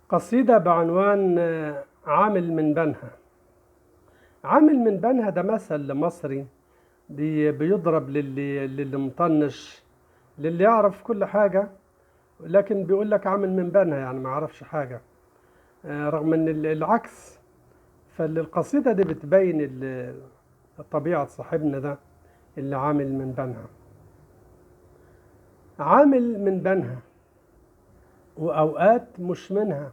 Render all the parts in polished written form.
قصيدة بعنوان عامل من بنها. عامل من بنها ده مثل مصري بيضرب للي مطنش، للي يعرف كل حاجة، لكن بيقول لك عامل من بنها يعني ما يعرفش حاجة، رغم ان العكس. فالقصيدة دي بتبين طبيعة صاحبنا ده اللي عامل من بنها. عامل من بنها وأوقات مش منها،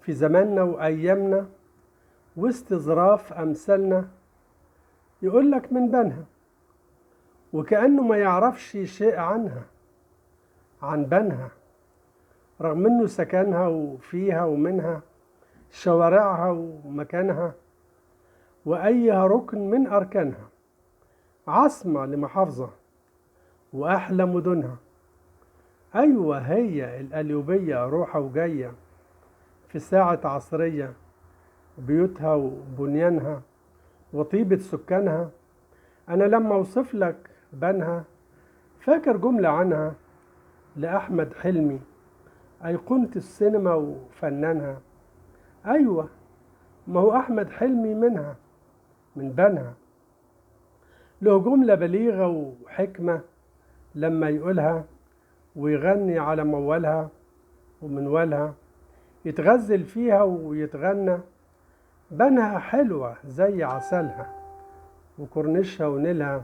في زماننا وأيامنا واستظراف أمثالنا، يقول لك من بنها وكأنه ما يعرفش شيء عنها، عن بنها، رغم انه سكنها وفيها ومنها، شوارعها ومكانها وأيها ركن من أركانها، عاصمة لمحافظة وأحلى مدنها. أيوة هي القليوبية روحة وجاية في ساعة عصرية، بيوتها وبنيانها وطيبة سكانها. أنا لما أوصف لك بنها فاكر جملة عنها لأحمد حلمي، أيقونة السينما وفنانها. أيوة، ما هو أحمد حلمي منها، من بنها. له جملة بليغة وحكمة لما يقولها ويغني على موالها ومنوالها، يتغزل فيها ويتغنى. بنها حلوة زي عسلها وكورنيشها ونيلها،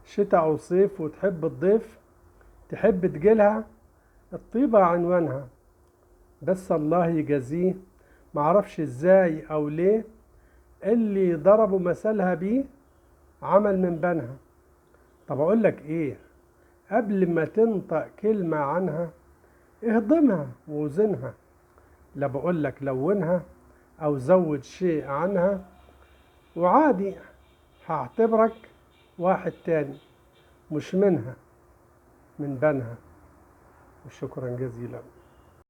شتاء أو صيف وتحب الضيف، تحب تجيلها. الطيبة عنوانها، بس الله يجازيه معرفش ازاي او ليه، اللي ضربوا مثلها بيه عمل من بنها. طب اقول لك ايه، قبل ما تنطق كلمة عنها اهضمها ووزنها، لا بقول لك لونها او زود شيء عنها، وعادي هعتبرك واحد تاني مش منها، من بنها. وشكرا جزيلا.